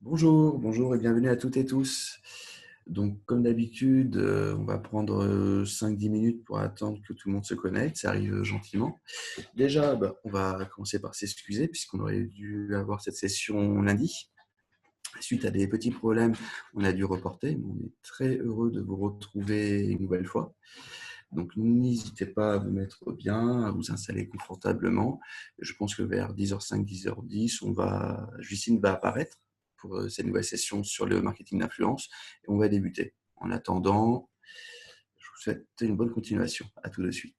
Bonjour, bonjour et bienvenue à toutes et tous. Donc, comme d'habitude, on va prendre 5-10 minutes pour attendre que tout le monde se connecte. Ça arrive gentiment. Déjà, on va commencer par s'excuser puisqu'on aurait dû avoir cette session lundi. Suite à des petits problèmes, on a dû reporter, mais on est très heureux de vous retrouver une nouvelle fois. Donc, n'hésitez pas à vous mettre bien, à vous installer confortablement. Je pense que vers 10h05, 10h10, Justine va apparaître pour cette nouvelle session sur le marketing d'influence et on va débuter. En attendant, je vous souhaite une bonne continuation. À tout de suite.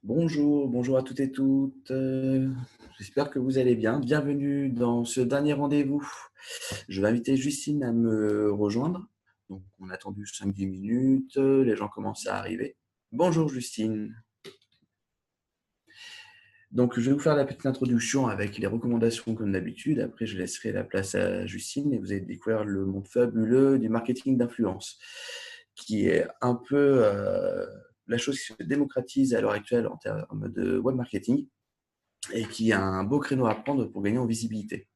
Bonjour, bonjour à toutes et toutes. J'espère que vous allez bien. Bienvenue dans ce dernier rendez-vous. Je vais inviter Justine à me rejoindre. Donc, on a attendu 5-10 minutes. Les gens commencent à arriver. Bonjour Justine. Donc, je vais vous faire la petite introduction avec les recommandations comme d'habitude. Après, je laisserai la place à Justine et vous allez découvrir le monde fabuleux du marketing d'influence, qui est un peu la chose qui se démocratise à l'heure actuelle en termes de web marketing et qui a un beau créneau à prendre pour gagner en visibilité.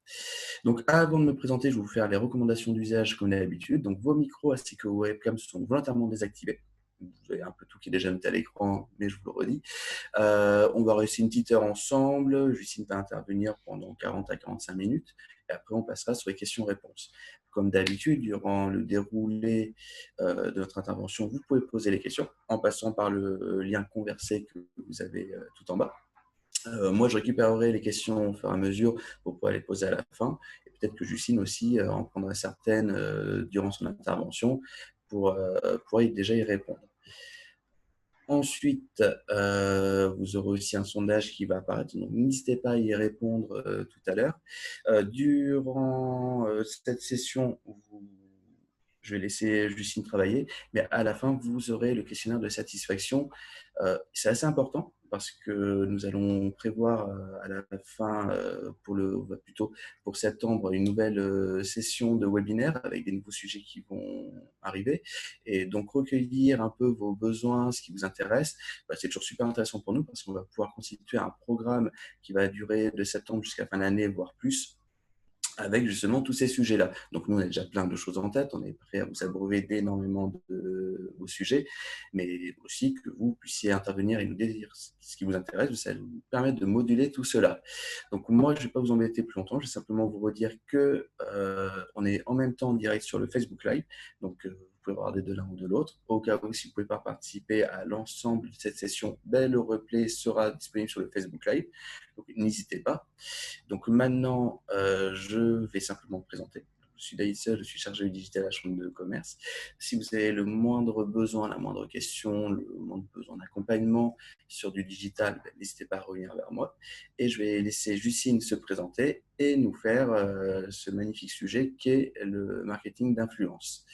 Donc, avant de me présenter, je vais vous faire les recommandations d'usage comme d'habitude. Donc, vos micros ainsi que vos webcams sont volontairement désactivés. Vous avez un peu tout qui est déjà noté à l'écran, mais je vous le redis. On va rester une petite heure ensemble. Justine va intervenir pendant 40 à 45 minutes. Et après, on passera sur les questions-réponses. Comme d'habitude, durant le déroulé de notre intervention, vous pouvez poser les questions en passant par le lien conversé que vous avez tout en bas. Moi, je récupérerai les questions au fur et à mesure pour pouvoir les poser à la fin. Et peut-être que Justine aussi en prendra certaines durant son intervention pour déjà y répondre. Ensuite, vous aurez aussi un sondage qui va apparaître, donc n'hésitez pas à y répondre tout à l'heure. Durant cette session, je vais laisser Justine travailler, mais à la fin, vous aurez le questionnaire de satisfaction. C'est assez important parce que nous allons prévoir à la fin, plutôt pour septembre, une nouvelle session de webinaire avec des nouveaux sujets qui vont arriver. Et donc, recueillir un peu vos besoins, ce qui vous intéresse, c'est toujours super intéressant pour nous parce qu'on va pouvoir constituer un programme qui va durer de septembre jusqu'à fin d'année, voire plus, avec justement tous ces sujets-là. Donc nous, on a déjà plein de choses en tête, on est prêt à vous abreuver d'énormément de vos sujets, mais aussi que vous puissiez intervenir et nous dire ce qui vous intéresse, ça va nous permettre de moduler tout cela. Donc moi, je ne vais pas vous embêter plus longtemps, je vais simplement vous redire que on est en même temps en direct sur le Facebook Live, donc vous pouvez regarder de l'un ou de l'autre. Au cas où, si vous ne pouvez pas participer à l'ensemble de cette session, le replay sera disponible sur le Facebook Live, donc n'hésitez pas. Donc maintenant, je vais simplement me présenter. Je suis Daïssa, je suis chargé du digital à la Chambre de commerce. Si vous avez le moindre besoin, la moindre question, le moindre besoin d'accompagnement sur du digital, n'hésitez pas à revenir vers moi. Et je vais laisser Justine se présenter et nous faire ce magnifique sujet qu'est le marketing d'influence.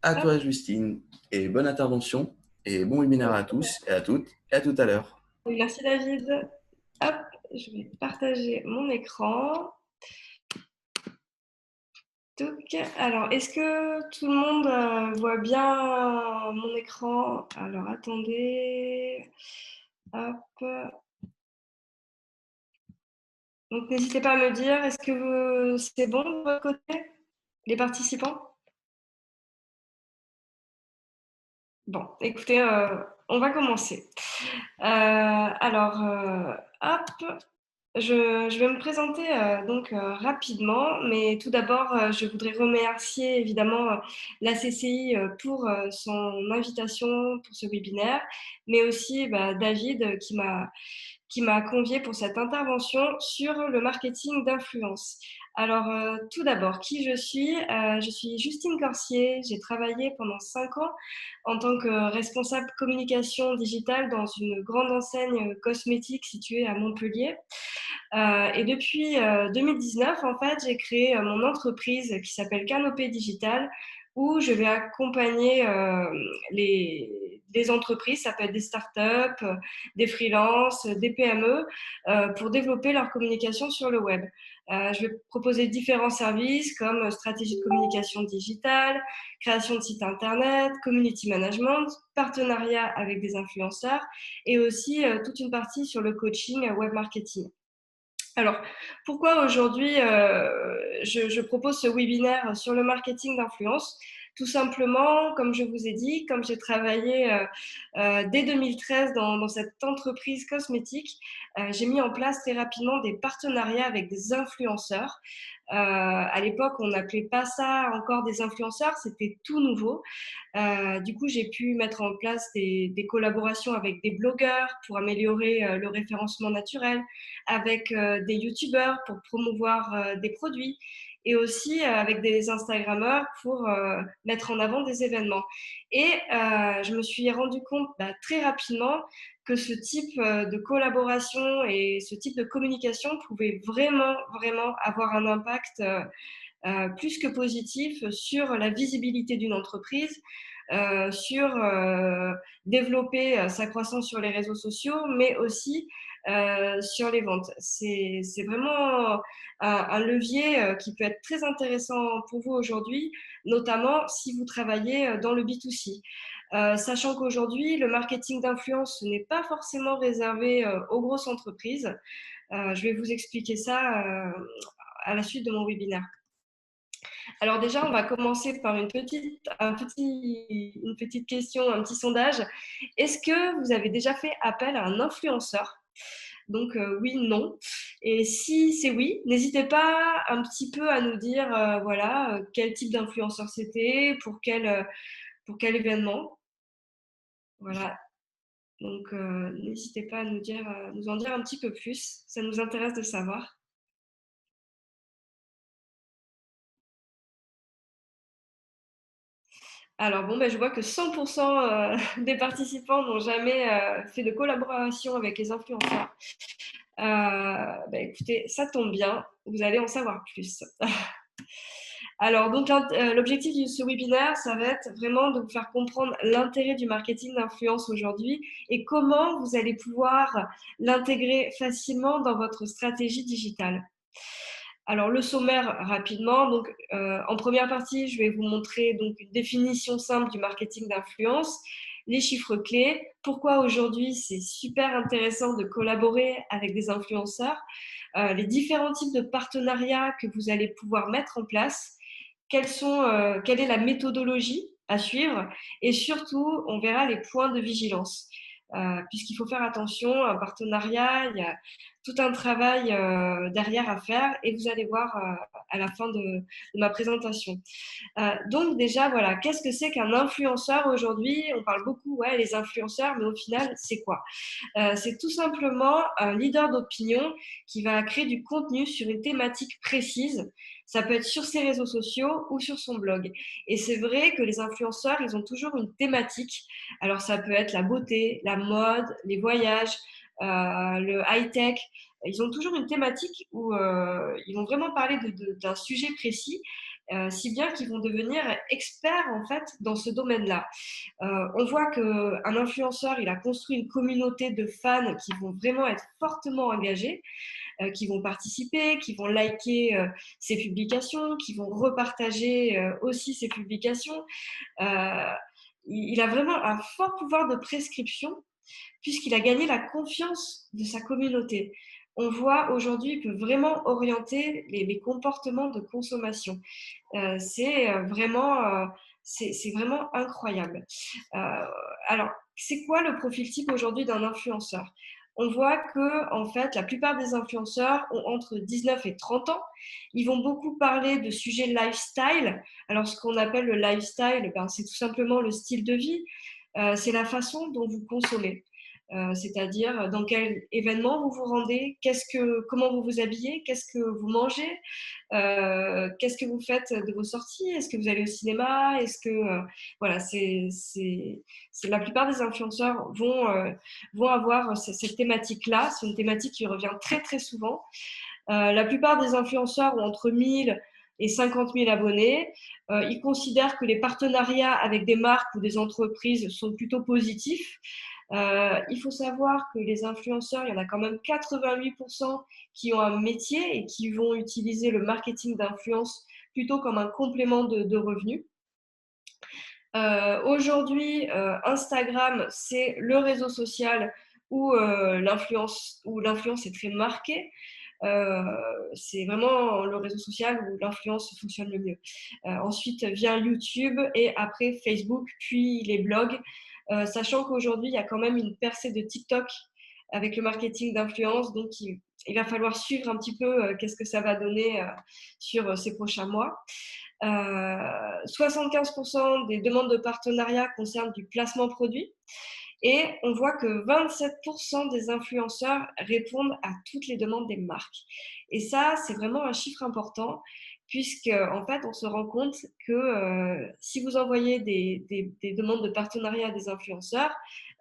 À toi, Justine, et bonne intervention, et bon webinaire à tous et à toutes, et à tout à l'heure. Merci David. Hop, je vais partager mon écran. Alors, est-ce que tout le monde voit bien mon écran? Alors, attendez. Hop. Donc, n'hésitez pas à me dire, est-ce que c'est bon de votre côté, les participants? Bon, écoutez, on va commencer. Hop. Je vais me présenter rapidement, mais tout d'abord, je voudrais remercier évidemment la CCI pour son invitation pour ce webinaire, mais aussi David qui m'a convié pour cette intervention sur le marketing d'influence. Alors, tout d'abord, qui je suis? Je suis Justine Corsier. J'ai travaillé pendant 5 ans en tant que responsable communication digitale dans une grande enseigne cosmétique située à Montpellier. Et depuis 2019, en fait, j'ai créé mon entreprise qui s'appelle Canopée Digital, où je vais accompagner les entreprises, ça peut être des startups, des freelances, des PME, pour développer leur communication sur le web. Je vais proposer différents services comme stratégie de communication digitale, création de sites internet, community management, partenariat avec des influenceurs et aussi toute une partie sur le coaching web marketing. Alors, pourquoi aujourd'hui je propose ce webinaire sur le marketing d'influence? Tout simplement, comme je vous ai dit, comme j'ai travaillé dès 2013 dans cette entreprise cosmétique, j'ai mis en place très rapidement des partenariats avec des influenceurs. À l'époque, on n'appelait pas ça encore des influenceurs, c'était tout nouveau. Du coup, j'ai pu mettre en place des collaborations avec des blogueurs pour améliorer le référencement naturel, avec des youtubeurs pour promouvoir des produits et aussi avec des Instagrammeurs pour mettre en avant des événements. Et je me suis rendu compte très rapidement que ce type de collaboration et ce type de communication pouvait vraiment, vraiment avoir un impact plus que positif sur la visibilité d'une entreprise, sur développer sa croissance sur les réseaux sociaux, mais aussi sur les ventes. C'est vraiment un levier qui peut être très intéressant pour vous aujourd'hui, notamment si vous travaillez dans le B2C. Sachant qu'aujourd'hui, le marketing d'influence n'est pas forcément réservé aux grosses entreprises. Je vais vous expliquer ça à la suite de mon webinaire. Alors déjà, on va commencer par une petite question, un petit sondage. Est-ce que vous avez déjà fait appel à un influenceur? Donc oui, non. Et si c'est oui, n'hésitez pas un petit peu à nous dire voilà, quel type d'influenceur c'était, pour quel événement. Voilà. Donc n'hésitez pas à nous en dire un petit peu plus. Ça nous intéresse de savoir. Alors bon, je vois que 100% des participants n'ont jamais fait de collaboration avec les influenceurs. Écoutez, ça tombe bien, vous allez en savoir plus. Alors donc l'objectif de ce webinaire, ça va être vraiment de vous faire comprendre l'intérêt du marketing d'influence aujourd'hui et comment vous allez pouvoir l'intégrer facilement dans votre stratégie digitale. Alors le sommaire rapidement, donc en première partie, je vais vous montrer donc une définition simple du marketing d'influence, les chiffres clés, pourquoi aujourd'hui c'est super intéressant de collaborer avec des influenceurs, les différents types de partenariats que vous allez pouvoir mettre en place, quelle est la méthodologie à suivre et surtout, on verra les points de vigilance. Puisqu'il faut faire attention, un partenariat, il y a tout un travail derrière à faire et vous allez voir à la fin de ma présentation. Donc déjà, voilà, qu'est-ce que c'est qu'un influenceur aujourd'hui? On parle beaucoup, ouais, les influenceurs, mais au final, c'est quoi? C'est tout simplement un leader d'opinion qui va créer du contenu sur une thématique précise. Ça peut être sur ses réseaux sociaux ou sur son blog. Et c'est vrai que les influenceurs, ils ont toujours une thématique. Alors ça peut être la beauté, la mode, les voyages, le high-tech. Ils ont toujours une thématique où ils vont vraiment parler d'un sujet précis, si bien qu'ils vont devenir experts en fait dans ce domaine-là. On voit qu'un influenceur, il a construit une communauté de fans qui vont vraiment être fortement engagés, qui vont participer, qui vont liker ses publications, qui vont repartager aussi ses publications. Euh, il a vraiment un fort pouvoir de prescription puisqu'il a gagné la confiance de sa communauté. On voit aujourd'hui qu'il peut vraiment orienter les comportements de consommation. C'est vraiment incroyable. Alors, c'est quoi le profil type aujourd'hui d'un influenceur? On voit que en fait, la plupart des influenceurs ont entre 19 et 30 ans. Ils vont beaucoup parler de sujets lifestyle. Alors, ce qu'on appelle le lifestyle, c'est tout simplement le style de vie. C'est la façon dont vous consommez. C'est-à-dire dans quel événement vous vous rendez, comment vous vous habillez, qu'est-ce que vous mangez, qu'est-ce que vous faites de vos sorties, est-ce que vous allez au cinéma, voilà, la plupart des influenceurs vont avoir cette thématique-là. C'est une thématique qui revient très très souvent. La plupart des influenceurs ont entre 1000 et 50 000 abonnés. Ils considèrent que les partenariats avec des marques ou des entreprises sont plutôt positifs. Il faut savoir que les influenceurs, il y en a quand même 88% qui ont un métier et qui vont utiliser le marketing d'influence plutôt comme un complément de revenus. Aujourd'hui, Instagram, c'est le réseau social où l'influence est très marquée. C'est vraiment le réseau social où l'influence fonctionne le mieux. Ensuite vient YouTube et après Facebook, puis les blogs. Sachant qu'aujourd'hui, il y a quand même une percée de TikTok avec le marketing d'influence. Donc, il va falloir suivre un petit peu qu'est-ce que ça va donner sur ces prochains mois. 75% des demandes de partenariat concernent du placement produit. Et on voit que 27% des influenceurs répondent à toutes les demandes des marques. Et ça, c'est vraiment un chiffre important puisque en fait, on se rend compte que si vous envoyez des demandes de partenariat à des influenceurs,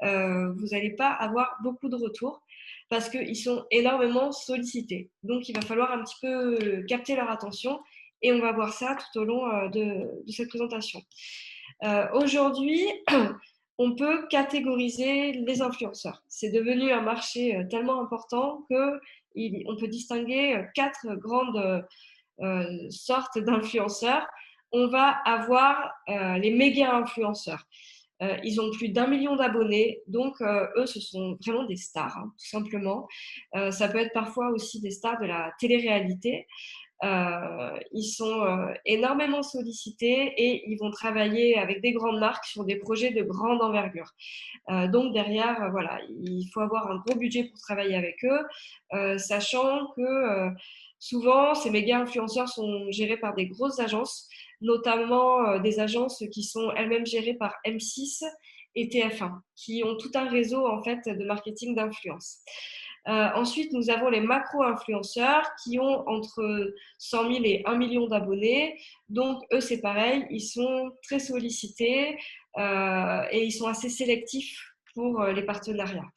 vous n'allez pas avoir beaucoup de retours parce qu'ils sont énormément sollicités. Donc, il va falloir un petit peu capter leur attention et on va voir ça tout au long de cette présentation. Aujourd'hui, on peut catégoriser les influenceurs. C'est devenu un marché tellement important qu'on peut distinguer 4 grandes sortes d'influenceurs. On va avoir les méga influenceurs. Ils ont plus d'1 million d'abonnés, donc eux, ce sont vraiment des stars, hein, tout simplement. Ça peut être parfois aussi des stars de la télé-réalité. Ils sont énormément sollicités et ils vont travailler avec des grandes marques sur des projets de grande envergure. Donc derrière, voilà, il faut avoir un gros budget pour travailler avec eux, sachant que souvent, ces méga influenceurs sont gérés par des grosses agences, notamment des agences qui sont elles-mêmes gérées par M6 et TF1, qui ont tout un réseau en fait de marketing d'influence. Ensuite, nous avons les macro-influenceurs qui ont entre 100 000 et 1 million d'abonnés. Donc, eux, c'est pareil, ils sont très sollicités et ils sont assez sélectifs pour les partenariats.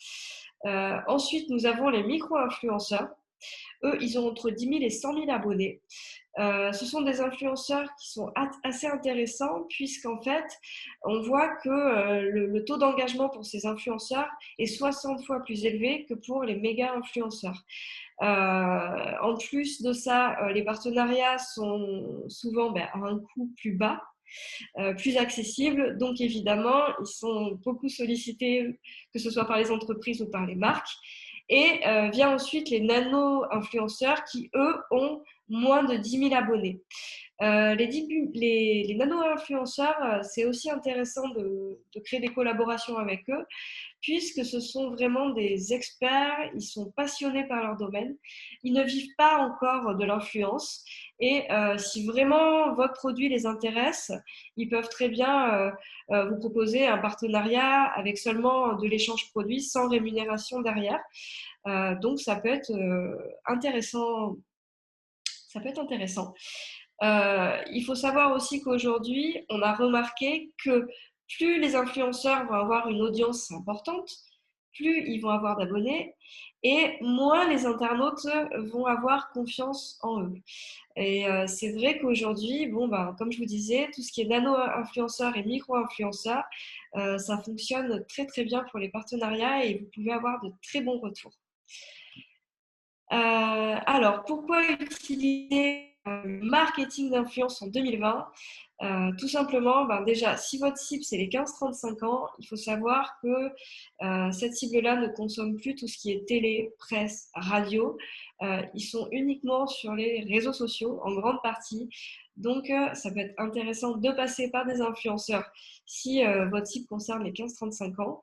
Ensuite, nous avons les micro-influenceurs. Eux, ils ont entre 10 000 et 100 000 abonnés. Ce sont des influenceurs qui sont assez intéressants puisqu'en fait, on voit que le taux d'engagement pour ces influenceurs est 60 fois plus élevé que pour les méga influenceurs. En plus de ça, les partenariats sont souvent à un coût plus bas, plus accessible. Donc évidemment, ils sont beaucoup sollicités, que ce soit par les entreprises ou par les marques. Et vient ensuite les nano-influenceurs qui, eux, ont moins de 10 000 abonnés. Les nano-influenceurs, c'est aussi intéressant de créer des collaborations avec eux, puisque ce sont vraiment des experts, ils sont passionnés par leur domaine, ils ne vivent pas encore de l'influence, et si vraiment votre produit les intéresse, ils peuvent très bien vous proposer un partenariat avec seulement de l'échange produit sans rémunération derrière. Donc ça peut être intéressant. Ça peut être intéressant. Il faut savoir aussi qu'aujourd'hui, on a remarqué que plus les influenceurs vont avoir une audience importante, plus ils vont avoir d'abonnés et moins les internautes vont avoir confiance en eux. Et c'est vrai qu'aujourd'hui, comme je vous disais, tout ce qui est nano-influenceurs et micro-influenceurs, ça fonctionne très très bien pour les partenariats et vous pouvez avoir de très bons retours. Alors, pourquoi utiliser le marketing d'influence en 2020 ? Tout simplement, déjà, si votre cible, c'est les 15-35 ans, il faut savoir que cette cible-là ne consomme plus tout ce qui est télé, presse, radio. Ils sont uniquement sur les réseaux sociaux, en grande partie. Donc, ça peut être intéressant de passer par des influenceurs si votre cible concerne les 15-35 ans.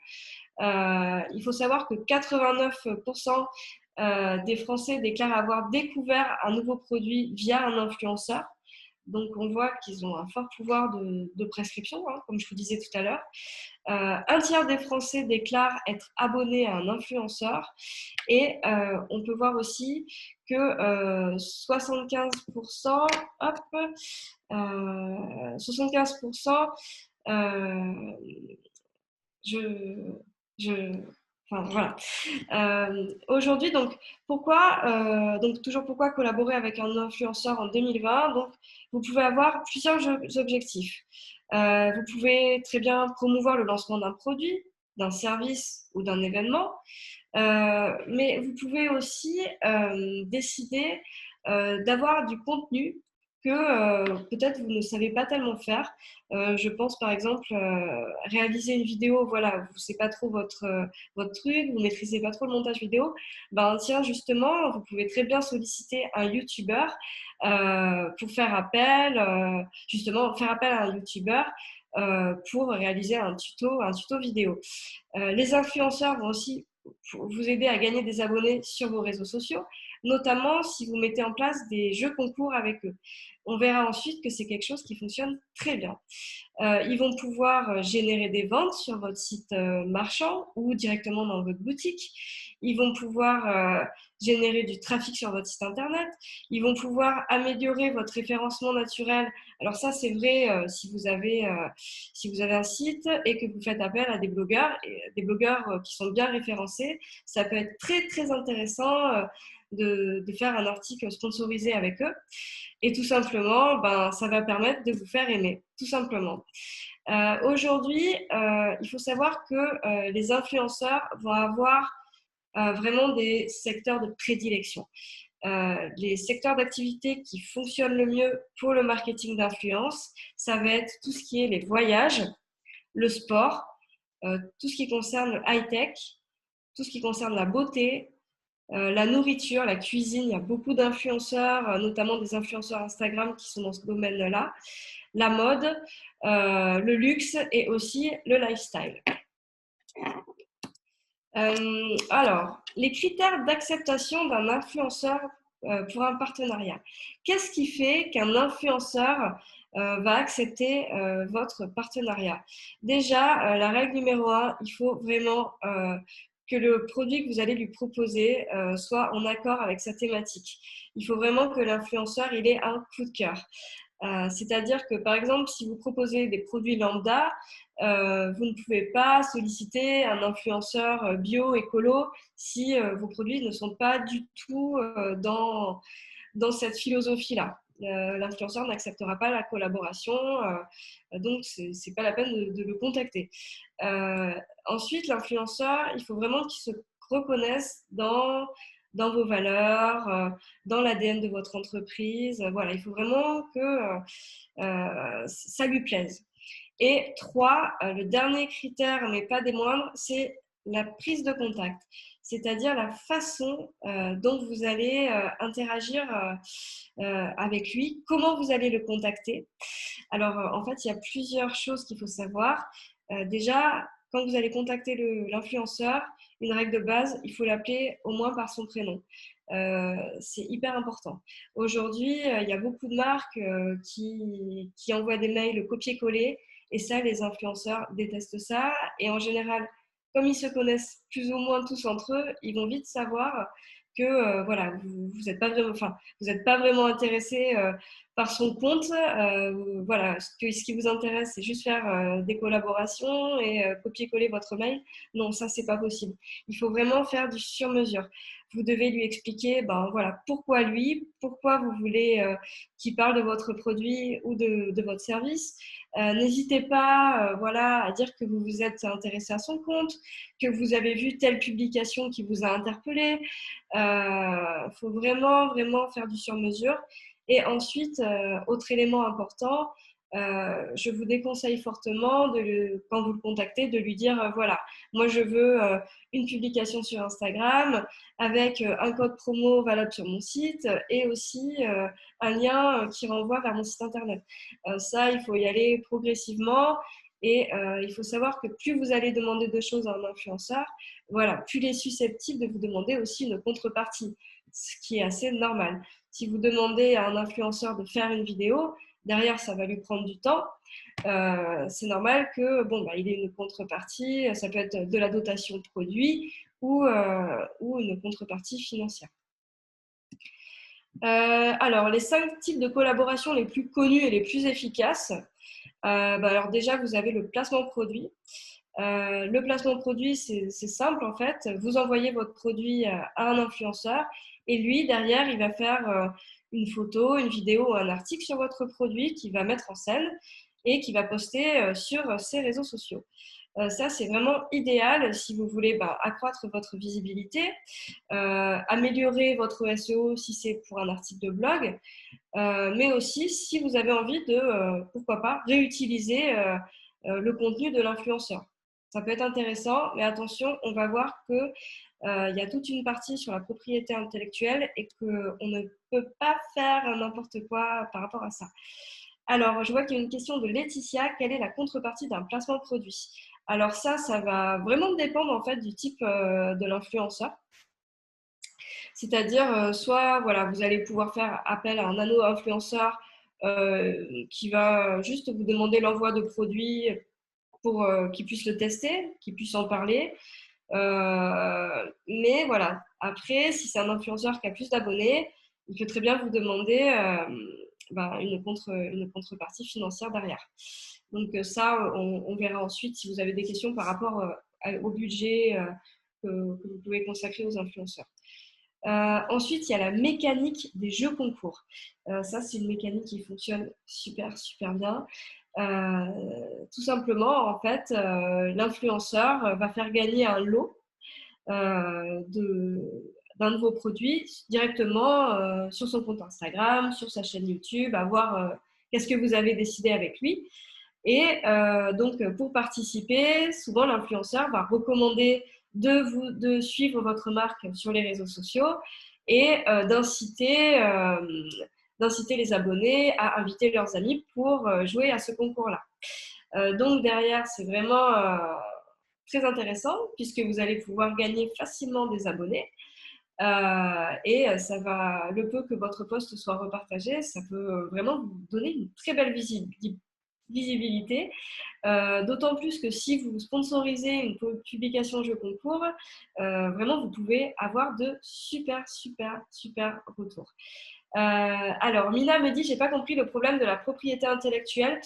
Il faut savoir que 89% des Français déclarent avoir découvert un nouveau produit via un influenceur. Donc, on voit qu'ils ont un fort pouvoir de prescription, hein, comme je vous disais tout à l'heure. Un tiers des Français déclarent être abonnés à un influenceur. Et on peut voir aussi que 75%, 75%, enfin, voilà. Aujourd'hui, donc pourquoi collaborer avec un influenceur en 2020 ? Donc, vous pouvez avoir plusieurs objectifs. Vous pouvez très bien promouvoir le lancement d'un produit, d'un service ou d'un événement, mais vous pouvez aussi décider d'avoir du contenu que peut-être vous ne savez pas tellement faire. Je pense par exemple réaliser une vidéo, voilà, vous ne savez pas trop votre truc, vous ne maîtrisez pas trop le montage vidéo. Tiens, justement, vous pouvez très bien solliciter un YouTuber pour faire appel à un YouTuber pour réaliser un tuto vidéo. Les influenceurs vont aussi vous aider à gagner des abonnés sur vos réseaux sociaux. notamment si vous mettez en place des jeux concours avec eux. On verra ensuite que c'est quelque chose qui fonctionne très bien. Ils vont pouvoir générer des ventes sur votre site marchand ou directement dans votre boutique. Ils vont pouvoir générer du trafic sur votre site internet. Ils vont pouvoir améliorer votre référencement naturel. Alors ça, c'est vrai si vous avez un site et que vous faites appel à des blogueurs qui sont bien référencés. Ça peut être très, très intéressant de faire un article sponsorisé avec eux. Et tout simplement, ça va permettre de vous faire aimer, tout simplement. Aujourd'hui, il faut savoir que les influenceurs vont avoir vraiment des secteurs de prédilection. Les secteurs d'activité qui fonctionnent le mieux pour le marketing d'influence, ça va être tout ce qui est les voyages, le sport, tout ce qui concerne le high-tech, tout ce qui concerne la beauté, la nourriture, la cuisine. Il y a beaucoup d'influenceurs, notamment des influenceurs Instagram qui sont dans ce domaine-là. La mode, le luxe et aussi le lifestyle. Alors, les critères d'acceptation d'un influenceur pour un partenariat. Qu'est-ce qui fait qu'un influenceur va accepter votre partenariat? Déjà, la règle numéro 1, il faut vraiment que le produit que vous allez lui proposer soit en accord avec sa thématique. Il faut vraiment que l'influenceur il ait un coup de cœur. C'est-à-dire que, par exemple, si vous proposez des produits lambda, vous ne pouvez pas solliciter un influenceur bio, écolo, si vos produits ne sont pas du tout dans cette philosophie-là. L'influenceur n'acceptera pas la collaboration, donc ce n'est pas la peine de le contacter. Ensuite, l'influenceur, il faut vraiment qu'il se reconnaisse dans vos valeurs, dans l'ADN de votre entreprise. Voilà, il faut vraiment que ça lui plaise. Et 3, le dernier critère, mais pas des moindres, c'est la prise de contact, c'est-à-dire la façon dont vous allez interagir avec lui, comment vous allez le contacter. Alors, en fait, il y a plusieurs choses qu'il faut savoir. Déjà, quand vous allez contacter l'influenceur, une règle de base, il faut l'appeler au moins par son prénom. C'est hyper important. Aujourd'hui, il y a beaucoup de marques qui envoient des mails copier-coller et ça, les influenceurs détestent ça. Et en général, comme ils se connaissent plus ou moins tous entre eux, ils vont vite savoir que voilà, vous n'êtes pas vraiment, enfin, vous n'êtes pas vraiment intéressé par son compte. Voilà, ce qui vous intéresse, c'est juste faire des collaborations et copier-coller votre mail. Non, ça, c'est pas possible. Il faut vraiment faire du sur-mesure. Vous devez lui expliquer voilà, pourquoi lui, pourquoi vous voulez qu'il parle de votre produit ou de votre service. N'hésitez pas voilà, à dire que vous vous êtes intéressé à son compte, que vous avez vu telle publication qui vous a interpellé. Faut vraiment, vraiment faire du sur-mesure. Et ensuite, autre élément important, je vous déconseille fortement, quand vous le contactez, de lui dire voilà, moi je veux une publication sur Instagram avec un code promo valable sur mon site et aussi un lien qui renvoie vers mon site internet. Ça, il faut y aller progressivement. Et il faut savoir que plus vous allez demander de choses à un influenceur, voilà, plus il est susceptible de vous demander aussi une contrepartie, ce qui est assez normal. Si vous demandez à un influenceur de faire une vidéo, derrière, ça va lui prendre du temps. C'est normal que il ait une contrepartie. Ça peut être de la dotation de produit ou une contrepartie financière. Alors, les 5 types de collaboration les plus connus et les plus efficaces. Alors déjà, vous avez le placement produit. Le placement produit, c'est simple en fait. Vous envoyez votre produit à un influenceur et lui, derrière, il va faire une photo, une vidéo ou un article sur votre produit qu'il va mettre en scène et qu'il va poster sur ses réseaux sociaux. Ça, c'est vraiment idéal si vous voulez accroître votre visibilité, améliorer votre SEO si c'est pour un article de blog, mais aussi si vous avez envie de, pourquoi pas, réutiliser le contenu de l'influenceur. Ça peut être intéressant, mais attention, on va voir qu'il y a toute une partie sur la propriété intellectuelle et qu'on ne peut pas faire n'importe quoi par rapport à ça. Alors, je vois qu'il y a une question de Laetitia. Quelle est la contrepartie d'un placement produit? Alors ça va vraiment dépendre en fait du type de l'influenceur. C'est-à-dire, soit voilà, vous allez pouvoir faire appel à un nano-influenceur qui va juste vous demander l'envoi de produits pour qu'ils puissent le tester, qu'ils puissent en parler. Mais voilà, après, si c'est un influenceur qui a plus d'abonnés, il peut très bien vous demander une contrepartie financière derrière. Donc ça, on verra ensuite si vous avez des questions par rapport au budget que vous pouvez consacrer aux influenceurs. Ensuite, il y a la mécanique des jeux concours. Ça, c'est une mécanique qui fonctionne super, super bien. Tout simplement, en fait, l'influenceur va faire gagner un lot d'un de vos produits directement sur son compte Instagram, sur sa chaîne YouTube, à voir qu'est-ce que vous avez décidé avec lui. Et donc, pour participer, souvent l'influenceur va recommander de suivre votre marque sur les réseaux sociaux et d'inciter les abonnés à inviter leurs amis pour jouer à ce concours-là. Donc derrière, c'est vraiment très intéressant puisque vous allez pouvoir gagner facilement des abonnés. Et le peu que votre post soit repartagé, ça peut vraiment vous donner une très belle visibilité. D'autant plus que si vous sponsorisez une publication jeu concours, vraiment vous pouvez avoir de super, super, super retours. Alors, Mina me dit, j'ai pas compris le problème de la propriété intellectuelle.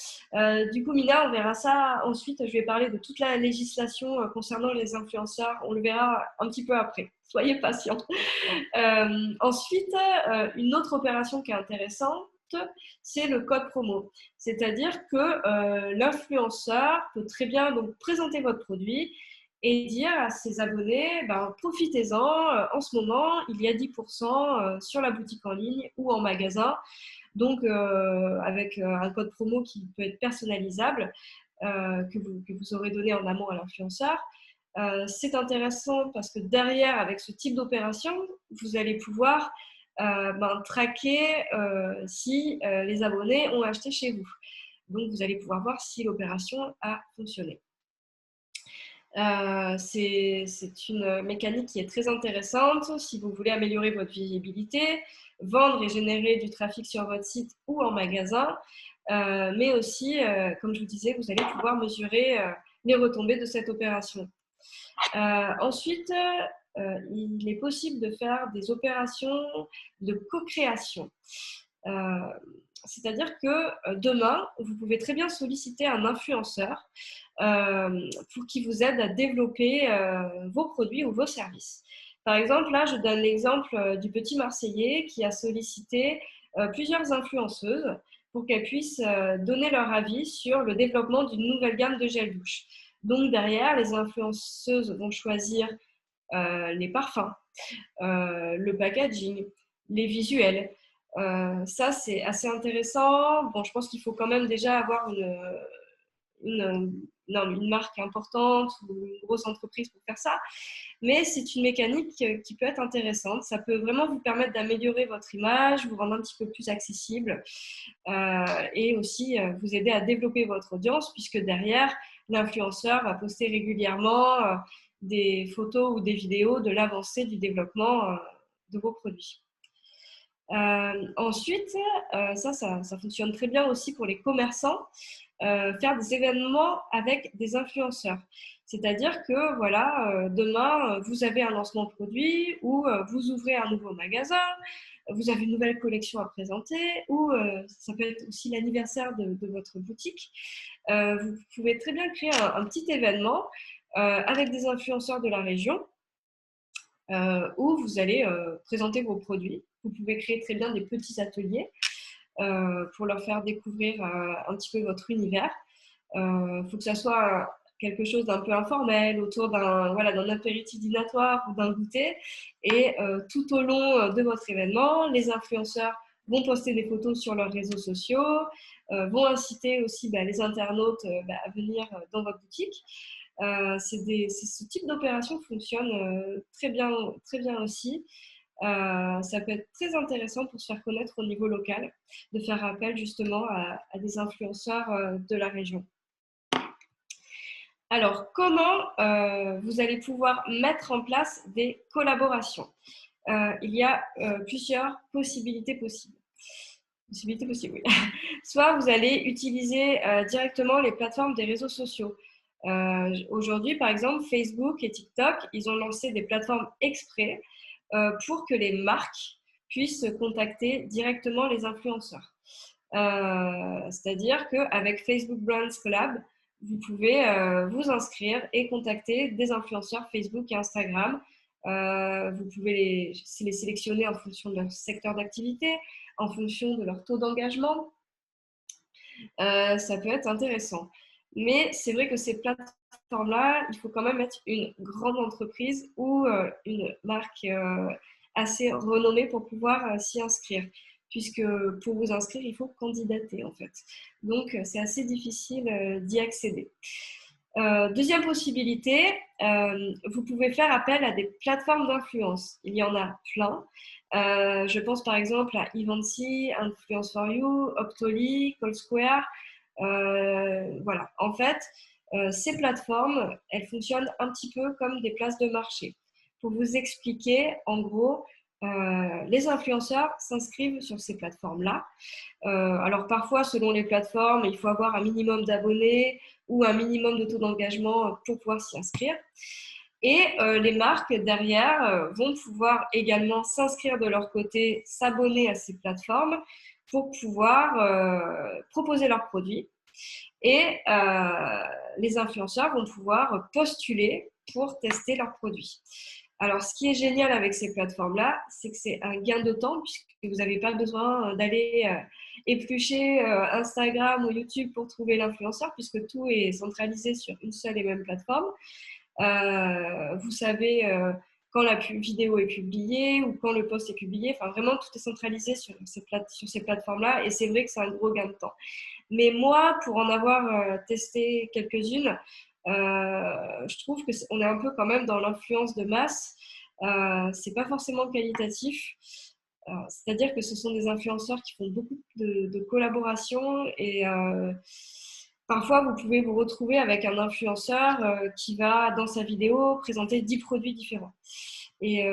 Du coup, Mina, on verra ça ensuite. Je vais parler de toute la législation concernant les influenceurs. On le verra un petit peu après. Soyez patients. Ensuite, une autre opération qui est intéressante, c'est le code promo. C'est-à-dire que l'influenceur peut très bien donc, présenter votre produit et dire à ses abonnés, profitez-en, en ce moment, il y a 10% sur la boutique en ligne ou en magasin. Donc, avec un code promo qui peut être personnalisable, que vous aurez donné en amont à l'influenceur. C'est intéressant parce que derrière, avec ce type d'opération, vous allez pouvoir traquer si les abonnés ont acheté chez vous. Donc, vous allez pouvoir voir si l'opération a fonctionné. C'est une mécanique qui est très intéressante si vous voulez améliorer votre visibilité, vendre et générer du trafic sur votre site ou en magasin, mais aussi, comme je vous disais, vous allez pouvoir mesurer les retombées de cette opération. Ensuite, il est possible de faire des opérations de co-création. C'est-à-dire que demain, vous pouvez très bien solliciter un influenceur pour qu'il vous aide à développer vos produits ou vos services. Par exemple, là, je donne l'exemple du Petit Marseillais qui a sollicité plusieurs influenceuses pour qu'elles puissent donner leur avis sur le développement d'une nouvelle gamme de gel douche. Donc derrière, les influenceuses vont choisir les parfums, le packaging, les visuels. Ça, c'est assez intéressant. Bon, je pense qu'il faut quand même déjà avoir une marque importante ou une grosse entreprise pour faire ça. Mais c'est une mécanique qui peut être intéressante. Ça peut vraiment vous permettre d'améliorer votre image, vous rendre un petit peu plus accessible et aussi vous aider à développer votre audience puisque derrière, l'influenceur va poster régulièrement des photos ou des vidéos de l'avancée du développement de vos produits. Ensuite, ça fonctionne très bien aussi pour les commerçants, faire des événements avec des influenceurs. C'est-à-dire que voilà, demain, vous avez un lancement de produit ou vous ouvrez un nouveau magasin, vous avez une nouvelle collection à présenter ou ça peut être aussi l'anniversaire de votre boutique. Vous pouvez très bien créer un petit événement avec des influenceurs de la région où vous allez présenter vos produits. Vous pouvez créer très bien des petits ateliers pour leur faire découvrir un petit peu votre univers. Faut que ça soit quelque chose d'un peu informel, autour d'un apéritif dînatoire ou d'un goûter. Et tout au long de votre événement, les influenceurs vont poster des photos sur leurs réseaux sociaux, vont inciter aussi les internautes à venir dans votre boutique. Ce type d'opération fonctionne très bien aussi. Ça peut être très intéressant pour se faire connaître au niveau local, de faire appel justement à des influenceurs de la région. Alors, comment vous allez pouvoir mettre en place des collaborations ? il y a plusieurs possibilités possibles. Possibilités possibles, oui. Soit vous allez utiliser directement les plateformes des réseaux sociaux. Aujourd'hui, par exemple, Facebook et TikTok, ils ont lancé des plateformes exprès pour que les marques puissent contacter directement les influenceurs. C'est-à-dire qu'avec Facebook Brands Collab, vous pouvez vous inscrire et contacter des influenceurs Facebook et Instagram. Vous pouvez les sélectionner en fonction de leur secteur d'activité, en fonction de leur taux d'engagement. Ça peut être intéressant. Mais c'est vrai que ces plateformes-là, il faut quand même être une grande entreprise ou une marque assez renommée pour pouvoir s'y inscrire. Puisque pour vous inscrire, il faut candidater en fait. Donc, c'est assez difficile d'y accéder. Deuxième possibilité, vous pouvez faire appel à des plateformes d'influence. Il y en a plein. Je pense par exemple à Eventy, Influence for You, Optoly, CallSquare. Voilà. En fait, ces plateformes, elles fonctionnent un petit peu comme des places de marché. Pour vous expliquer, en gros, les influenceurs s'inscrivent sur ces plateformes-là. Alors parfois, selon les plateformes, il faut avoir un minimum d'abonnés ou un minimum de taux d'engagement pour pouvoir s'y inscrire. Et les marques derrière vont pouvoir également s'inscrire de leur côté, s'abonner à ces plateformes pour pouvoir proposer leurs produits. Et les influenceurs vont pouvoir postuler pour tester leurs produits. Alors, ce qui est génial avec ces plateformes-là, c'est que c'est un gain de temps puisque vous n'avez pas besoin d'aller éplucher Instagram ou YouTube pour trouver l'influenceur puisque tout est centralisé sur une seule et même plateforme. Vous savez quand la vidéo est publiée ou quand le post est publié. Enfin, vraiment, tout est centralisé sur ces plateformes-là et c'est vrai que c'est un gros gain de temps. Mais moi, pour en avoir testé quelques-unes, je trouve qu'on est un peu quand même dans l'influence de masse. C'est pas forcément qualitatif. C'est-à-dire que ce sont des influenceurs qui font beaucoup de collaborations et parfois vous pouvez vous retrouver avec un influenceur qui va dans sa vidéo présenter 10 produits différents. Et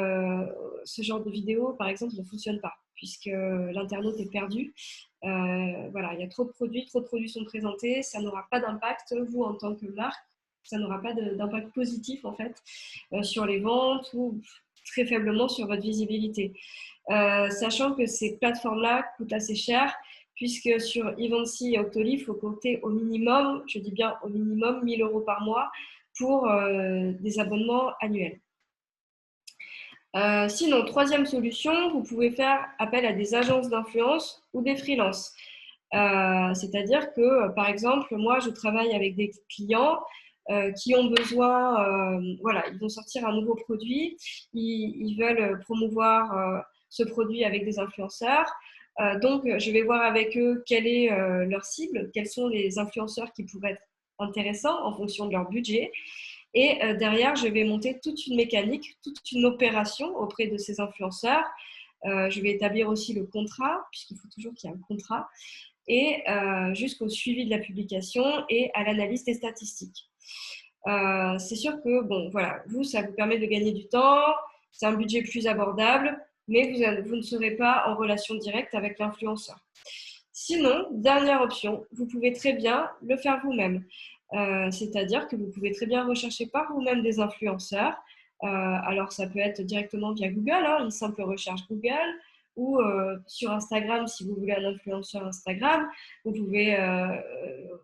ce genre de vidéo, par exemple, ne fonctionne pas puisque l'internaute est perdu. Voilà, il y a trop de produits sont présentés, ça n'aura pas d'impact, vous en tant que marque, ça n'aura pas d'impact positif en fait sur les ventes ou très faiblement sur votre visibilité. Sachant que ces plateformes-là coûtent assez cher, puisque sur Eventy et Optoly, il faut compter au minimum, je dis bien au minimum, 1 000 € par mois pour des abonnements annuels. Sinon, troisième solution, vous pouvez faire appel à des agences d'influence ou des freelances. C'est-à-dire que, par exemple, moi, je travaille avec des clients qui ont besoin, voilà, ils vont sortir un nouveau produit, ils veulent promouvoir ce produit avec des influenceurs. Donc, je vais voir avec eux quelle est leur cible, quels sont les influenceurs qui pourraient être intéressants en fonction de leur budget. Et derrière, je vais monter toute une mécanique, toute une opération auprès de ces influenceurs. Je vais établir aussi le contrat, puisqu'il faut toujours qu'il y ait un contrat, et jusqu'au suivi de la publication et à l'analyse des statistiques. C'est sûr que, bon, voilà, ça vous permet de gagner du temps, c'est un budget plus abordable, mais vous ne serez pas en relation directe avec l'influenceur. Sinon, dernière option, vous pouvez très bien le faire vous-même. C'est-à-dire que vous pouvez très bien rechercher par vous-même des influenceurs. Alors, ça peut être directement via Google, hein, une simple recherche Google, ou sur Instagram, si vous voulez un influenceur Instagram, vous pouvez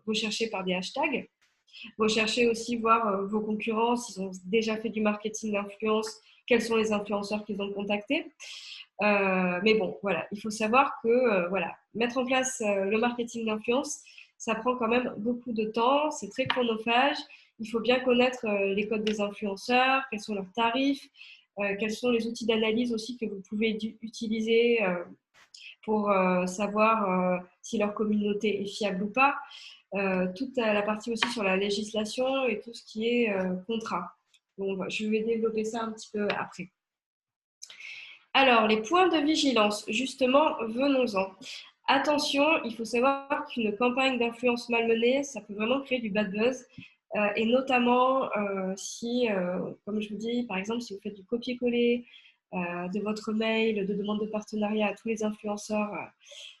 rechercher par des hashtags. Recherchez aussi, voir vos concurrents, s'ils ont déjà fait du marketing d'influence, quels sont les influenceurs qu'ils ont contactés. Mais bon, voilà, il faut savoir que voilà, mettre en place le marketing d'influence, ça prend quand même beaucoup de temps, c'est très chronophage. Il faut bien connaître les codes des influenceurs, quels sont leurs tarifs, quels sont les outils d'analyse aussi que vous pouvez utiliser pour savoir si leur communauté est fiable ou pas. Toute la partie aussi sur la législation et tout ce qui est contrat. Donc, je vais développer ça un petit peu après. Alors, les points de vigilance, justement, venons-en. Attention, il faut savoir qu'une campagne d'influence mal menée, ça peut vraiment créer du bad buzz. Et notamment si, comme je vous dis, par exemple, si vous faites du copier-coller, de votre mail de demande de partenariat à tous les influenceurs,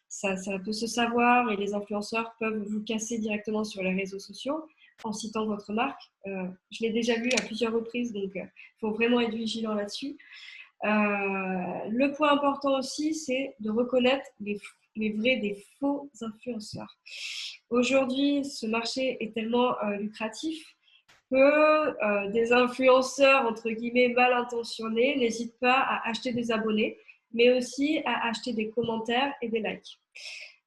ça peut se savoir et les influenceurs peuvent vous casser directement sur les réseaux sociaux en citant votre marque. Je l'ai déjà vu à plusieurs reprises, donc il faut vraiment être vigilant là-dessus. Le point important aussi, c'est de reconnaître les vrais des faux influenceurs. Aujourd'hui, ce marché est tellement lucratif que des influenceurs, entre guillemets, mal intentionnés n'hésitent pas à acheter des abonnés, mais aussi à acheter des commentaires et des likes.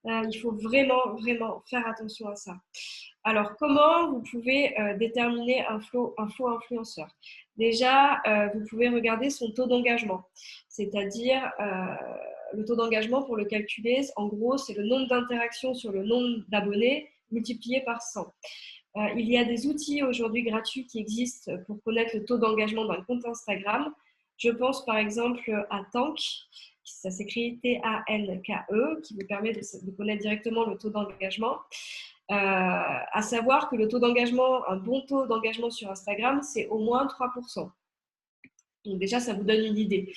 Il faut vraiment, vraiment faire attention à ça. Alors, comment vous pouvez déterminer un faux influenceur? Déjà, vous pouvez regarder son taux d'engagement, c'est-à-dire le taux d'engagement pour le calculer, en gros, c'est le nombre d'interactions sur le nombre d'abonnés multiplié par 100. Il y a des outils aujourd'hui gratuits qui existent pour connaître le taux d'engagement d'un compte Instagram. Je pense par exemple à Tank, ça s'écrit T-A-N-K-E, qui vous permet de connaître directement le taux d'engagement. À savoir que le taux d'engagement, un bon taux d'engagement sur Instagram, c'est au moins 3%. Donc déjà, ça vous donne une idée.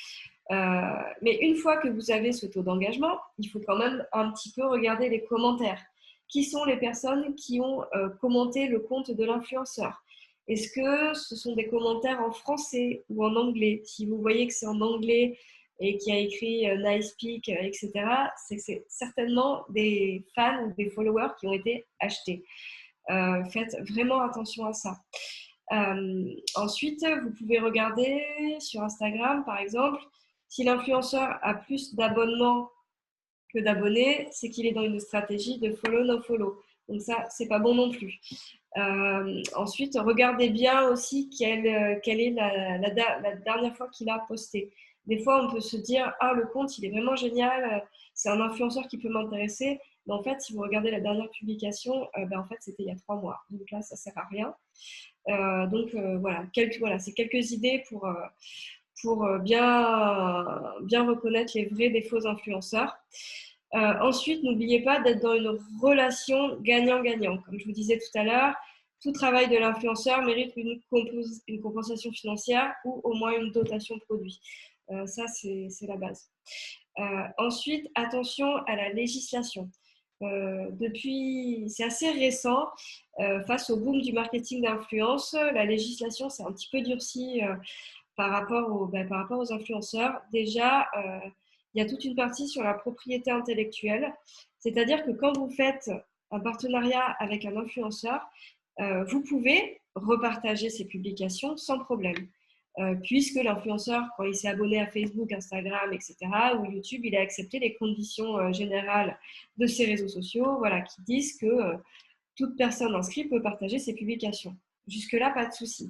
Mais une fois que vous avez ce taux d'engagement, il faut quand même un petit peu regarder les commentaires. Qui sont les personnes qui ont commenté le compte de l'influenceur? Est-ce que ce sont des commentaires en français ou en anglais? Si vous voyez que c'est en anglais et qu'il y a écrit nice pic, etc., c'est que c'est certainement des fans ou des followers qui ont été achetés. Faites vraiment attention à ça. Ensuite, vous pouvez regarder sur Instagram, par exemple, si l'influenceur a plus d'abonnements que d'abonnés, c'est qu'il est dans une stratégie de follow, no follow. Donc ça, c'est pas bon non plus. Ensuite, regardez bien aussi quelle est la dernière fois qu'il a posté. Des fois, on peut se dire, ah, le compte, il est vraiment génial, c'est un influenceur qui peut m'intéresser. Mais en fait, si vous regardez la dernière publication, en fait, c'était il y a 3 mois. Donc là, ça sert à rien. Voilà, c'est quelques idées pour bien reconnaître les vrais des faux influenceurs. Ensuite, n'oubliez pas d'être dans une relation gagnant-gagnant. Comme je vous disais tout à l'heure, tout travail de l'influenceur mérite une compensation financière ou au moins une dotation produit. Ça, c'est la base. Ensuite, attention à la législation. C'est assez récent, face au boom du marketing d'influence, la législation s'est un petit peu durcie par rapport aux influenceurs. Déjà, il y a toute une partie sur la propriété intellectuelle, c'est-à-dire que quand vous faites un partenariat avec un influenceur, vous pouvez repartager ses publications sans problème. Puisque l'influenceur, quand il s'est abonné à Facebook, Instagram, etc., ou YouTube, il a accepté les conditions générales de ces réseaux sociaux, voilà, qui disent que toute personne inscrite peut partager ses publications. Jusque-là, pas de souci.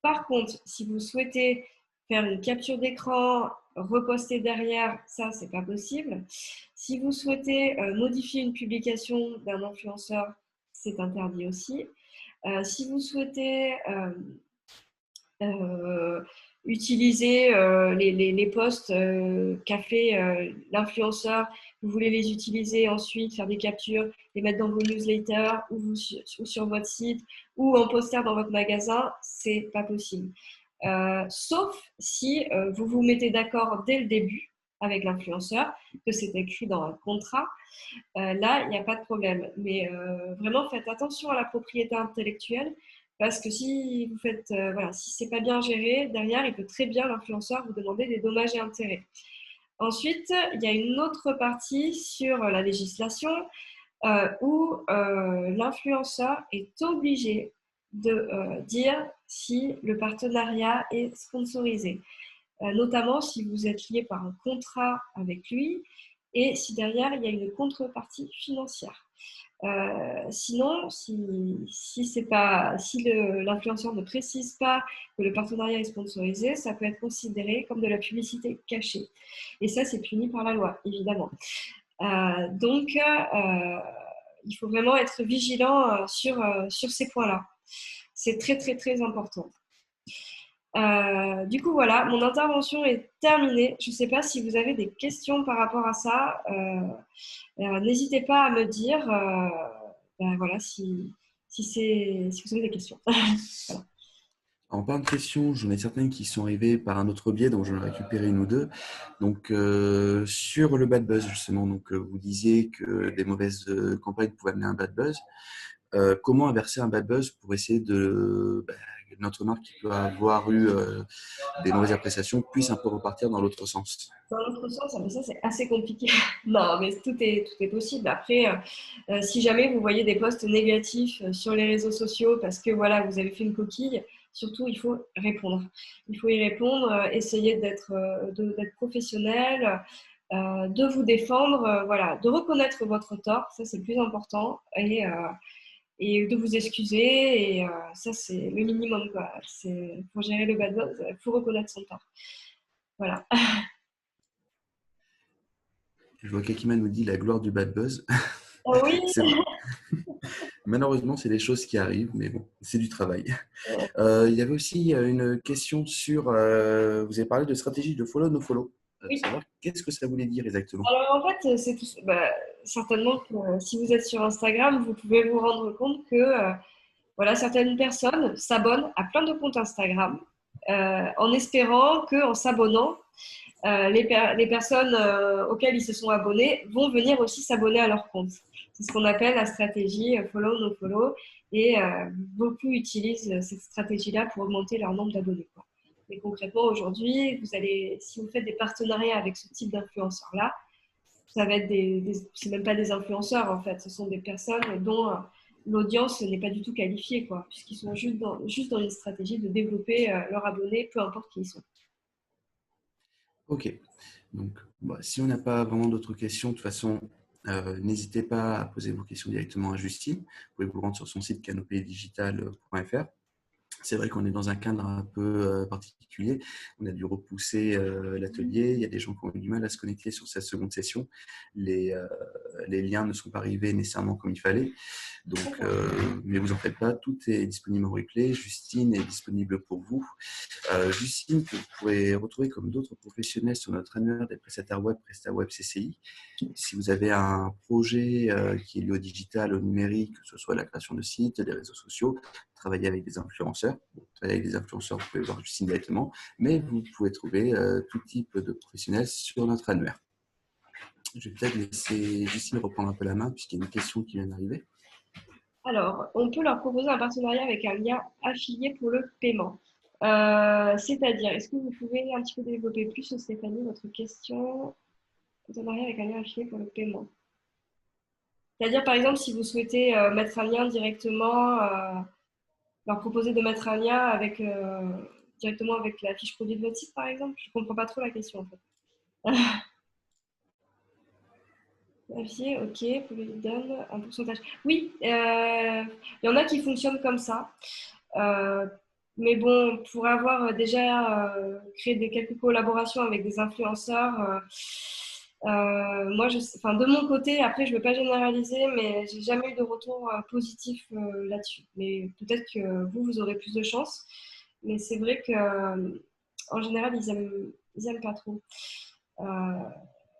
Par contre, si vous souhaitez faire une capture d'écran, reposter derrière, ça, c'est pas possible. Si vous souhaitez modifier une publication d'un influenceur, c'est interdit aussi. Si vous souhaitez utiliser les posts qu'a fait l'influenceur, vous voulez les utiliser ensuite, faire des captures, les mettre dans vos newsletters ou sur votre site ou en poster dans votre magasin, c'est pas possible. Sauf si vous vous mettez d'accord dès le début avec l'influenceur, que c'est écrit dans un contrat, là, il n'y a pas de problème. Mais vraiment, faites attention à la propriété intellectuelle parce que si vous faites, si c'est pas bien géré, derrière, il peut très bien l'influenceur vous demander des dommages et intérêts. Ensuite, il y a une autre partie sur la législation où l'influenceur est obligé de dire si le partenariat est sponsorisé, notamment si vous êtes lié par un contrat avec lui et si derrière il y a une contrepartie financière. Sinon, si l'influenceur ne précise pas que le partenariat est sponsorisé, ça peut être considéré comme de la publicité cachée. Et ça, c'est puni par la loi, évidemment. Donc, il faut vraiment être vigilant sur ces points-là. C'est très, très, très important. Du coup, voilà, mon intervention est terminée. Je ne sais pas si vous avez des questions par rapport à ça. N'hésitez pas à me dire voilà, si vous avez des questions. Voilà. En parlant de questions, j'en ai certaines qui sont arrivées par un autre biais, donc j'en ai récupéré une ou deux. Donc, sur le bad buzz, justement, donc, vous disiez que des mauvaises campagnes pouvaient amener un bad buzz. Comment inverser un bad buzz pour essayer que notre marque qui peut avoir eu des mauvaises appréciations puisse un peu repartir dans l'autre sens? Dans l'autre sens, mais ça, c'est assez compliqué. Non, mais tout est possible. Après, si jamais vous voyez des posts négatifs sur les réseaux sociaux parce que voilà, vous avez fait une coquille, surtout, il faut répondre. Il faut y répondre, essayer d'être professionnel, de vous défendre, voilà, de reconnaître votre tort, ça c'est le plus important, et de vous excuser. Et ça, c'est le minimum, quoi. Pour gérer le bad buzz, il faut reconnaître son tort. Voilà. Je vois qu'Akima nous dit la gloire du bad buzz. Ah oui. C'est vrai. Malheureusement, c'est des choses qui arrivent, mais bon, c'est du travail. Il y avait aussi une question sur, vous avez parlé de stratégie de follow no follow. Oui. Savoir qu'est-ce que ça voulait dire exactement? Alors en fait, c'est tout, certainement que si vous êtes sur Instagram, vous pouvez vous rendre compte que voilà, certaines personnes s'abonnent à plein de comptes Instagram en espérant qu'en s'abonnant, les personnes auxquelles ils se sont abonnés vont venir aussi s'abonner à leur compte. C'est ce qu'on appelle la stratégie follow no follow, et beaucoup utilisent cette stratégie-là pour augmenter leur nombre d'abonnés, quoi. Mais concrètement, aujourd'hui, si vous faites des partenariats avec ce type d'influenceurs-là, ça va être c'est même pas des influenceurs en fait, ce sont des personnes dont l'audience n'est pas du tout qualifiée, quoi, puisqu'ils sont juste dans une stratégie de développer leurs abonnés, peu importe qui ils sont. Ok. Donc, si on n'a pas vraiment d'autres questions, de toute façon, n'hésitez pas à poser vos questions directement à Justine. Vous pouvez vous rendre sur son site canopédigital.fr. C'est vrai qu'on est dans un cadre un peu particulier. On a dû repousser l'atelier. Il y a des gens qui ont eu du mal à se connecter sur cette seconde session. Les liens ne sont pas arrivés nécessairement comme il fallait. Donc, mais vous en faites pas, tout est disponible en replay. Justine est disponible pour vous. Justine, que vous pourrez retrouver comme d'autres professionnels sur notre annuaire des prestataires web, PrestaWeb CCI. Si vous avez un projet qui est lié au digital, au numérique, que ce soit la création de sites, des réseaux sociaux, travailler avec des influenceurs. Travailler avec des influenceurs, vous pouvez voir Justine directement, mais vous pouvez trouver tout type de professionnels sur notre annuaire. Je vais peut-être laisser Justine reprendre un peu la main puisqu'il y a une question qui vient d'arriver. Alors, on peut leur proposer un partenariat avec un lien affilié pour le paiement. C'est-à-dire, est-ce que vous pouvez un petit peu développer plus, Stéphanie, votre question? Partenariat avec un lien affilié pour le paiement. C'est-à-dire, par exemple, si vous souhaitez mettre un lien directement, leur proposer de mettre un lien directement avec la fiche produit de votre site, par exemple. Je ne comprends pas trop la question, en fait. Affilié, ok, pour lui donne un pourcentage. Oui, il y en a qui fonctionnent comme ça. Euh, mais bon, pour avoir déjà créé quelques collaborations avec des influenceurs, moi, enfin, de mon côté, après, je ne veux pas généraliser, mais j'ai jamais eu de retour positif là-dessus. Mais peut-être que vous aurez plus de chance. Mais c'est vrai que en général, ils aiment pas trop. Euh,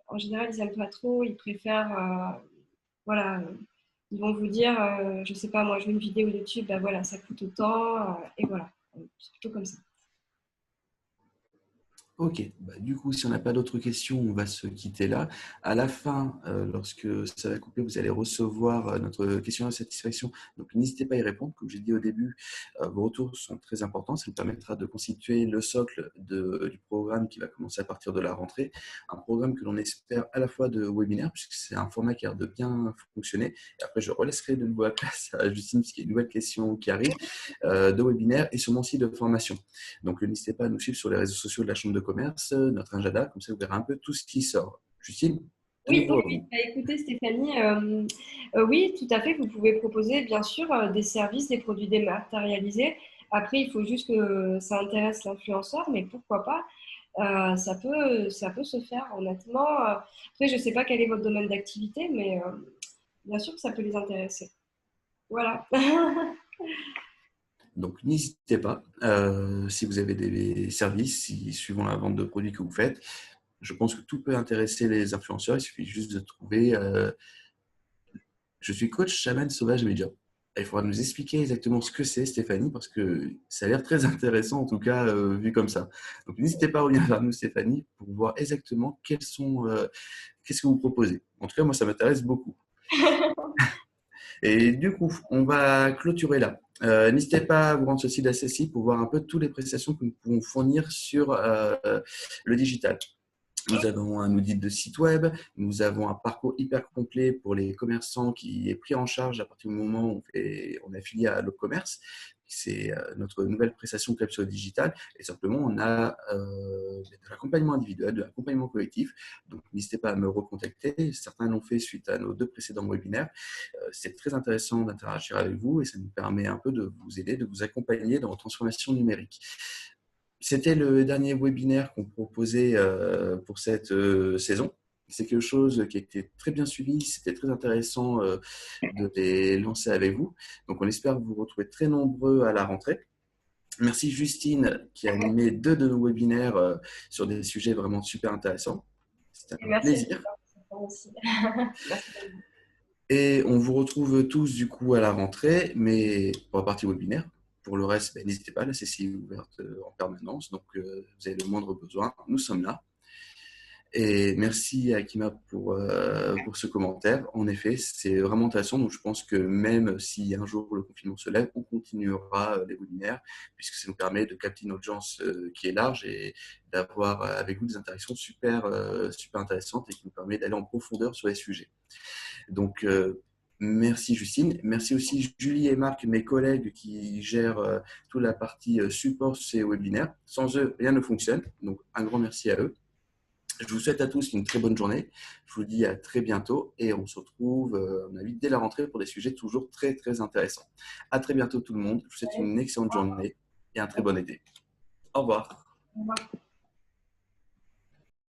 En général, ils aiment pas trop. Ils préfèrent, voilà, ils vont vous dire, je sais pas, moi, je veux une vidéo YouTube, ben voilà, ça coûte autant, et voilà, c'est plutôt comme ça. Ok, du coup, si on n'a pas d'autres questions, on va se quitter là. À la fin, lorsque ça va couper, vous allez recevoir notre questionnaire de satisfaction. Donc, n'hésitez pas à y répondre. Comme j'ai dit au début, vos retours sont très importants. Ça nous permettra de constituer le socle du programme qui va commencer à partir de la rentrée. Un programme que l'on espère à la fois de webinaire, puisque c'est un format qui a l'air de bien fonctionner. Et après, je relaisserai de nouveau la place à Justine, puisqu'il y a une nouvelle question qui arrive, de webinaire et sur mon site de formation. Donc, n'hésitez pas à nous suivre sur les réseaux sociaux de la Chambre de commerce, notre agenda, comme ça vous verrez un peu tout ce qui sort. Justine, de Oui, nouveau oui, à oui. vous. Bah, écoutez, Stéphanie, oui, tout à fait, vous pouvez proposer, bien sûr, des services, des produits dématérialisés. Après, il faut juste que ça intéresse l'influenceur, mais pourquoi pas? Ça peut se faire, honnêtement. Après, je ne sais pas quel est votre domaine d'activité, mais bien sûr que ça peut les intéresser. Voilà. Donc, n'hésitez pas, si vous avez des services, suivant la vente de produits que vous faites, je pense que tout peut intéresser les influenceurs. Il suffit juste de trouver je suis coach chaman sauvage média. il faudra nous expliquer exactement ce que c'est, Stéphanie, parce que ça a l'air très intéressant, en tout cas, vu comme ça. Donc, n'hésitez pas à revenir vers nous, Stéphanie, pour voir exactement qu'est-ce que vous proposez. En tout cas, moi, ça m'intéresse beaucoup. Et du coup, on va clôturer là. N'hésitez pas à vous rendre sur le site d'Accessi pour voir un peu toutes les prestations que nous pouvons fournir sur le digital. Nous avons un audit de site web, nous avons un parcours hyper complet pour les commerçants qui est pris en charge à partir du moment où on est affilié à l'Opcommerce. C'est notre nouvelle prestation Club sur le digital. Et simplement, on a de l'accompagnement individuel, de l'accompagnement collectif. Donc, n'hésitez pas à me recontacter. Certains l'ont fait suite à nos 2 précédents webinaires. C'est très intéressant d'interagir avec vous et ça nous permet un peu de vous aider, de vous accompagner dans votre transformation numérique. C'était le dernier webinaire qu'on proposait pour cette saison. C'est quelque chose qui a été très bien suivi. C'était très intéressant de les lancer avec vous. Donc, on espère vous retrouver très nombreux à la rentrée. Merci Justine qui a animé 2 de nos webinaires sur des sujets vraiment super intéressants. C'était un plaisir. Aussi. Merci. Et on vous retrouve tous du coup à la rentrée, mais pour la partie webinaire. Pour le reste, n'hésitez pas, la CCI est ouverte en permanence, donc vous avez le moindre besoin, nous sommes là. Et merci à Akima pour ce commentaire. En effet, c'est vraiment intéressant, donc je pense que même si un jour le confinement se lève, on continuera les webinaires, puisque ça nous permet de capter une audience qui est large et d'avoir avec vous des interactions super intéressantes et qui nous permet d'aller en profondeur sur les sujets. Donc, merci Justine. Merci aussi Julie et Marc, mes collègues qui gèrent toute la partie support sur ces webinaires. Sans eux, rien ne fonctionne. Donc, un grand merci à eux. Je vous souhaite à tous une très bonne journée. Je vous dis à très bientôt et on se retrouve, à mon avis, dès la rentrée pour des sujets toujours très, très intéressants. À très bientôt tout le monde. Je vous souhaite une excellente journée et un très bon été. Au revoir. Au revoir.